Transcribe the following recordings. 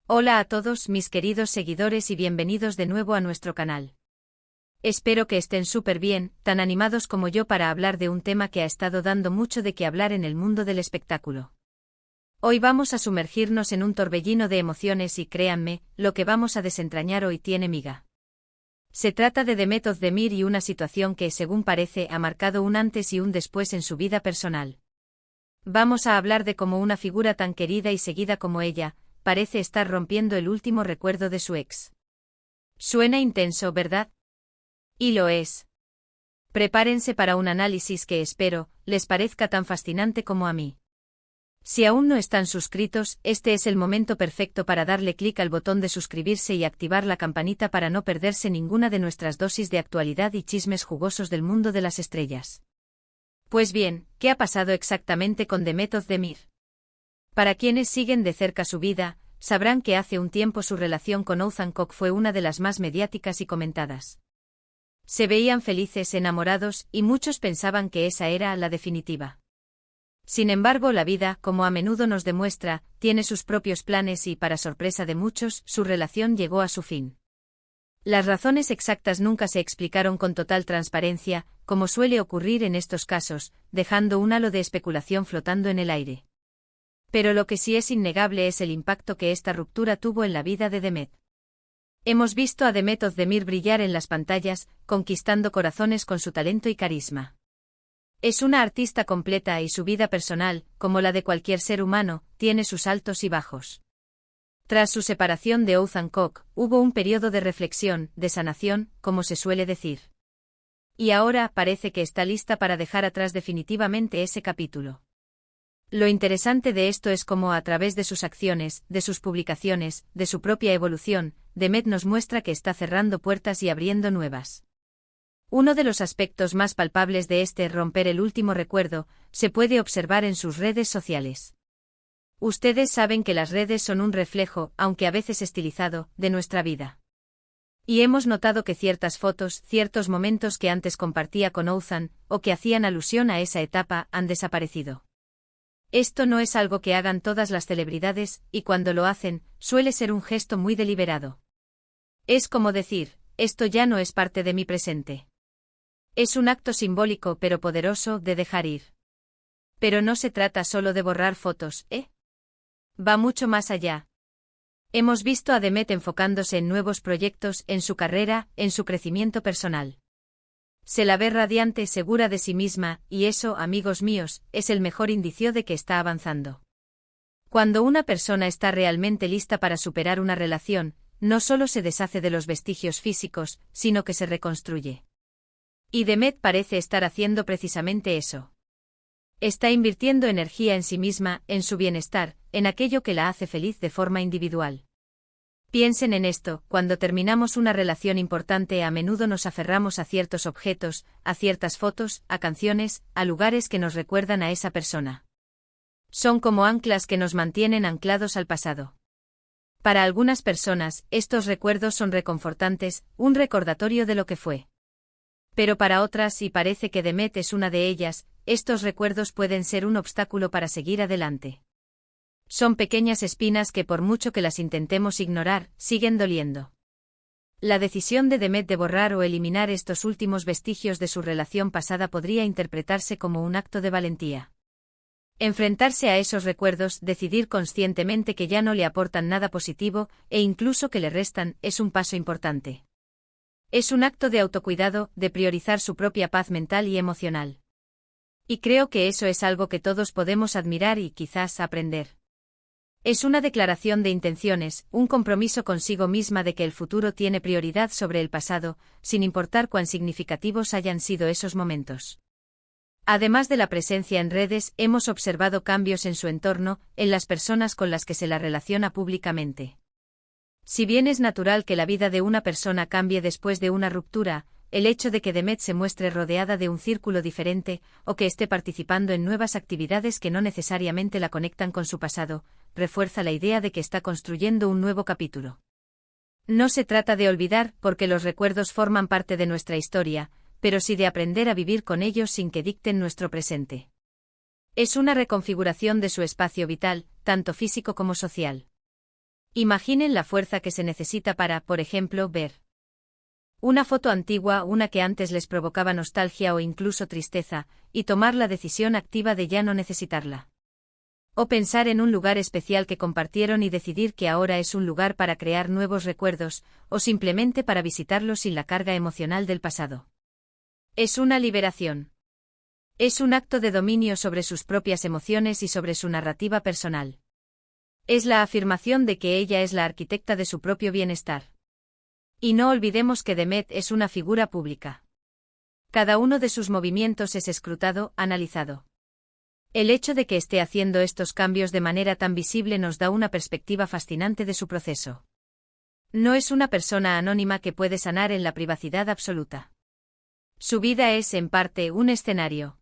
Hola a todos mis queridos seguidores y bienvenidos de nuevo a nuestro canal. Espero que estén súper bien, tan animados como yo para hablar de un tema que ha estado dando mucho de qué hablar en el mundo del espectáculo. Hoy vamos a sumergirnos en un torbellino de emociones y créanme, lo que vamos a desentrañar hoy tiene miga. Se trata de Demet Özdemir y una situación que, según parece, ha marcado un antes y un después en su vida personal. Vamos a hablar de cómo una figura tan querida y seguida como ella, parece estar rompiendo el último recuerdo de su ex. Suena intenso, ¿verdad? Y lo es. Prepárense para un análisis que espero les parezca tan fascinante como a mí. Si aún no están suscritos, este es el momento perfecto para darle clic al botón de suscribirse y activar la campanita para no perderse ninguna de nuestras dosis de actualidad y chismes jugosos del mundo de las estrellas. Pues bien, ¿qué ha pasado exactamente con Demet Özdemir? Para quienes siguen de cerca su vida, sabrán que hace un tiempo su relación con Oğuzhan Koç fue una de las más mediáticas y comentadas. Se veían felices, enamorados, y muchos pensaban que esa era la definitiva. Sin embargo, la vida, como a menudo nos demuestra, tiene sus propios planes y, para sorpresa de muchos, su relación llegó a su fin. Las razones exactas nunca se explicaron con total transparencia, como suele ocurrir en estos casos, dejando un halo de especulación flotando en el aire. Pero lo que sí es innegable es el impacto que esta ruptura tuvo en la vida de Demet. Hemos visto a Demet Özdemir brillar en las pantallas, conquistando corazones con su talento y carisma. Es una artista completa y su vida personal, como la de cualquier ser humano, tiene sus altos y bajos. Tras su separación de Oğuzhan Koç, hubo un periodo de reflexión, de sanación, como se suele decir. Y ahora parece que está lista para dejar atrás definitivamente ese capítulo. Lo interesante de esto es cómo a través de sus acciones, de sus publicaciones, de su propia evolución, Demet nos muestra que está cerrando puertas y abriendo nuevas. Uno de los aspectos más palpables de este romper el último recuerdo, se puede observar en sus redes sociales. Ustedes saben que las redes son un reflejo, aunque a veces estilizado, de nuestra vida. Y hemos notado que ciertas fotos, ciertos momentos que antes compartía con Oğuzhan, o que hacían alusión a esa etapa, han desaparecido. Esto no es algo que hagan todas las celebridades, y cuando lo hacen, suele ser un gesto muy deliberado. Es como decir, esto ya no es parte de mi presente. Es un acto simbólico pero poderoso de dejar ir. Pero no se trata solo de borrar fotos, ¿eh? Va mucho más allá. Hemos visto a Demet enfocándose en nuevos proyectos, en su carrera, en su crecimiento personal. Se la ve radiante, segura de sí misma, y eso, amigos míos, es el mejor indicio de que está avanzando. Cuando una persona está realmente lista para superar una relación, no solo se deshace de los vestigios físicos, sino que se reconstruye. Y Demet parece estar haciendo precisamente eso. Está invirtiendo energía en sí misma, en su bienestar, en aquello que la hace feliz de forma individual. Piensen en esto, cuando terminamos una relación importante a menudo nos aferramos a ciertos objetos, a ciertas fotos, a canciones, a lugares que nos recuerdan a esa persona. Son como anclas que nos mantienen anclados al pasado. Para algunas personas, estos recuerdos son reconfortantes, un recordatorio de lo que fue. Pero para otras, y parece que Demet es una de ellas, estos recuerdos pueden ser un obstáculo para seguir adelante. Son pequeñas espinas que por mucho que las intentemos ignorar, siguen doliendo. La decisión de Demet de borrar o eliminar estos últimos vestigios de su relación pasada podría interpretarse como un acto de valentía. Enfrentarse a esos recuerdos, decidir conscientemente que ya no le aportan nada positivo, e incluso que le restan, es un paso importante. Es un acto de autocuidado, de priorizar su propia paz mental y emocional. Y creo que eso es algo que todos podemos admirar y quizás aprender. Es una declaración de intenciones, un compromiso consigo misma de que el futuro tiene prioridad sobre el pasado, sin importar cuán significativos hayan sido esos momentos. Además de la presencia en redes, hemos observado cambios en su entorno, en las personas con las que se la relaciona públicamente. Si bien es natural que la vida de una persona cambie después de una ruptura, el hecho de que Demet se muestre rodeada de un círculo diferente, o que esté participando en nuevas actividades que no necesariamente la conectan con su pasado, refuerza la idea de que está construyendo un nuevo capítulo. No se trata de olvidar, porque los recuerdos forman parte de nuestra historia, pero sí de aprender a vivir con ellos sin que dicten nuestro presente. Es una reconfiguración de su espacio vital, tanto físico como social. Imaginen la fuerza que se necesita para, por ejemplo, ver una foto antigua, una que antes les provocaba nostalgia o incluso tristeza, y tomar la decisión activa de ya no necesitarla. O pensar en un lugar especial que compartieron y decidir que ahora es un lugar para crear nuevos recuerdos, o simplemente para visitarlo sin la carga emocional del pasado. Es una liberación. Es un acto de dominio sobre sus propias emociones y sobre su narrativa personal. Es la afirmación de que ella es la arquitecta de su propio bienestar. Y no olvidemos que Demet es una figura pública. Cada uno de sus movimientos es escrutado, analizado. El hecho de que esté haciendo estos cambios de manera tan visible nos da una perspectiva fascinante de su proceso. No es una persona anónima que puede sanar en la privacidad absoluta. Su vida es, en parte, un escenario.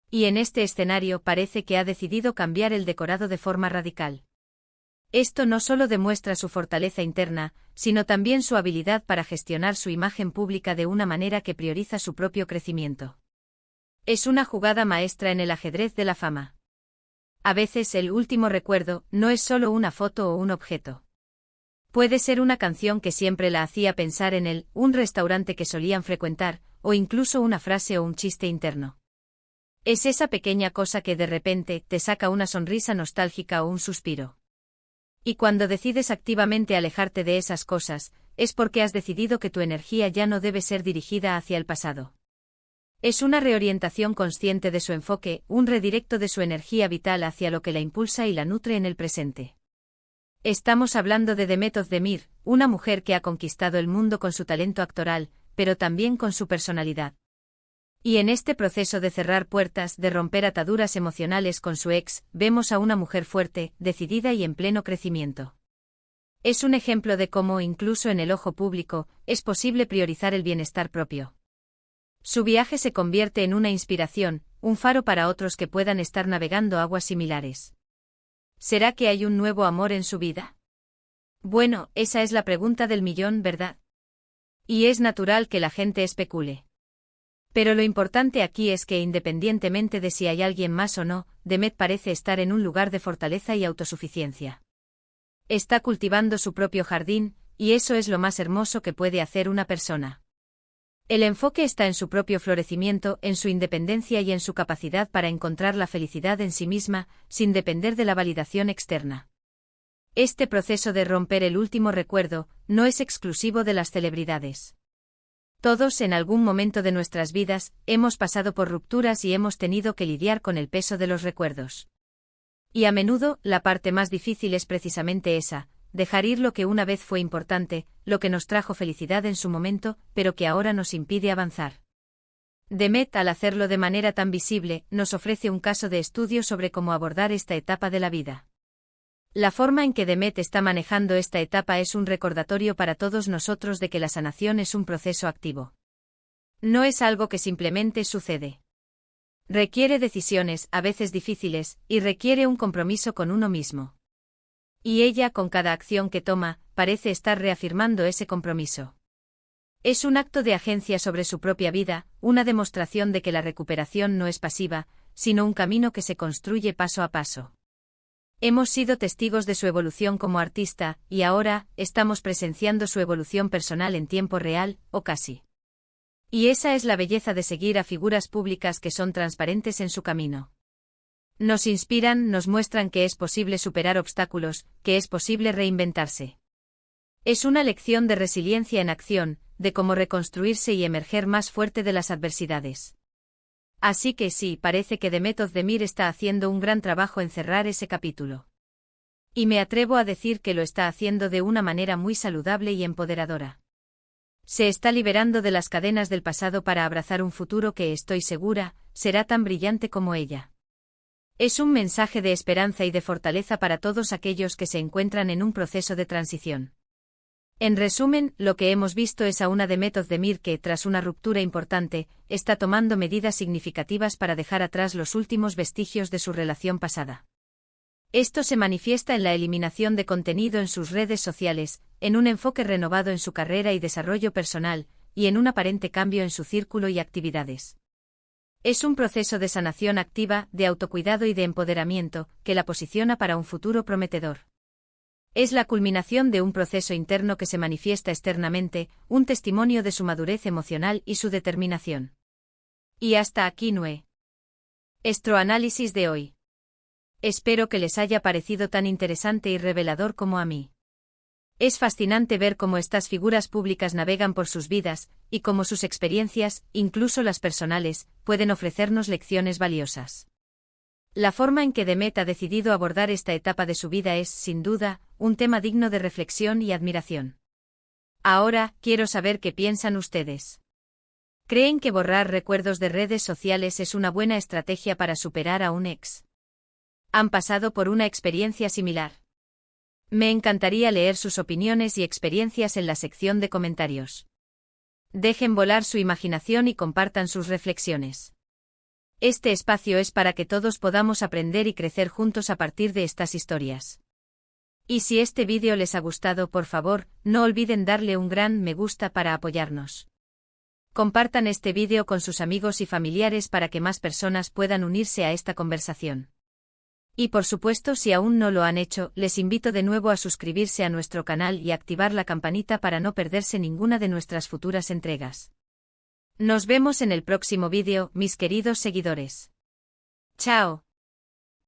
Y en este escenario parece que ha decidido cambiar el decorado de forma radical. Esto no solo demuestra su fortaleza interna, sino también su habilidad para gestionar su imagen pública de una manera que prioriza su propio crecimiento. Es una jugada maestra en el ajedrez de la fama. A veces el último recuerdo no es solo una foto o un objeto. Puede ser una canción que siempre la hacía pensar en él, un restaurante que solían frecuentar, o incluso una frase o un chiste interno. Es esa pequeña cosa que de repente te saca una sonrisa nostálgica o un suspiro. Y cuando decides activamente alejarte de esas cosas, es porque has decidido que tu energía ya no debe ser dirigida hacia el pasado. Es una reorientación consciente de su enfoque, un redirecto de su energía vital hacia lo que la impulsa y la nutre en el presente. Estamos hablando de Demet Özdemir, una mujer que ha conquistado el mundo con su talento actoral, pero también con su personalidad. Y en este proceso de cerrar puertas, de romper ataduras emocionales con su ex, vemos a una mujer fuerte, decidida y en pleno crecimiento. Es un ejemplo de cómo, incluso en el ojo público, es posible priorizar el bienestar propio. Su viaje se convierte en una inspiración, un faro para otros que puedan estar navegando aguas similares. ¿Será que hay un nuevo amor en su vida? Bueno, esa es la pregunta del millón, ¿verdad? Y es natural que la gente especule. Pero lo importante aquí es que independientemente de si hay alguien más o no, Demet parece estar en un lugar de fortaleza y autosuficiencia. Está cultivando su propio jardín, y eso es lo más hermoso que puede hacer una persona. El enfoque está en su propio florecimiento, en su independencia y en su capacidad para encontrar la felicidad en sí misma, sin depender de la validación externa. Este proceso de romper el último recuerdo no es exclusivo de las celebridades. Todos en algún momento de nuestras vidas hemos pasado por rupturas y hemos tenido que lidiar con el peso de los recuerdos. Y a menudo, la parte más difícil es precisamente esa, dejar ir lo que una vez fue importante, lo que nos trajo felicidad en su momento, pero que ahora nos impide avanzar. Demet, al hacerlo de manera tan visible, nos ofrece un caso de estudio sobre cómo abordar esta etapa de la vida. La forma en que Demet está manejando esta etapa es un recordatorio para todos nosotros de que la sanación es un proceso activo. No es algo que simplemente sucede. Requiere decisiones, a veces difíciles, y requiere un compromiso con uno mismo. Y ella, con cada acción que toma, parece estar reafirmando ese compromiso. Es un acto de agencia sobre su propia vida, una demostración de que la recuperación no es pasiva, sino un camino que se construye paso a paso. Hemos sido testigos de su evolución como artista, y ahora, estamos presenciando su evolución personal en tiempo real, o casi. Y esa es la belleza de seguir a figuras públicas que son transparentes en su camino. Nos inspiran, nos muestran que es posible superar obstáculos, que es posible reinventarse. Es una lección de resiliencia en acción, de cómo reconstruirse y emerger más fuerte de las adversidades. Así que sí, parece que Demet Özdemir está haciendo un gran trabajo en cerrar ese capítulo. Y me atrevo a decir que lo está haciendo de una manera muy saludable y empoderadora. Se está liberando de las cadenas del pasado para abrazar un futuro que, estoy segura, será tan brillante como ella. Es un mensaje de esperanza y de fortaleza para todos aquellos que se encuentran en un proceso de transición. En resumen, lo que hemos visto es a una Demet Özdemir que, tras una ruptura importante, está tomando medidas significativas para dejar atrás los últimos vestigios de su relación pasada. Esto se manifiesta en la eliminación de contenido en sus redes sociales, en un enfoque renovado en su carrera y desarrollo personal, y en un aparente cambio en su círculo y actividades. Es un proceso de sanación activa, de autocuidado y de empoderamiento, que la posiciona para un futuro prometedor. Es la culminación de un proceso interno que se manifiesta externamente, un testimonio de su madurez emocional y su determinación. Y hasta aquí nuestro análisis de hoy. Espero que les haya parecido tan interesante y revelador como a mí. Es fascinante ver cómo estas figuras públicas navegan por sus vidas, y cómo sus experiencias, incluso las personales, pueden ofrecernos lecciones valiosas. La forma en que Demet ha decidido abordar esta etapa de su vida es, sin duda, un tema digno de reflexión y admiración. Ahora, quiero saber qué piensan ustedes. ¿Creen que borrar recuerdos de redes sociales es una buena estrategia para superar a un ex? ¿Han pasado por una experiencia similar? Me encantaría leer sus opiniones y experiencias en la sección de comentarios. Dejen volar su imaginación y compartan sus reflexiones. Este espacio es para que todos podamos aprender y crecer juntos a partir de estas historias. Y si este vídeo les ha gustado, por favor, no olviden darle un gran me gusta para apoyarnos. Compartan este vídeo con sus amigos y familiares para que más personas puedan unirse a esta conversación. Y por supuesto, si aún no lo han hecho, les invito de nuevo a suscribirse a nuestro canal y activar la campanita para no perderse ninguna de nuestras futuras entregas. Nos vemos en el próximo vídeo, mis queridos seguidores. ¡Chao!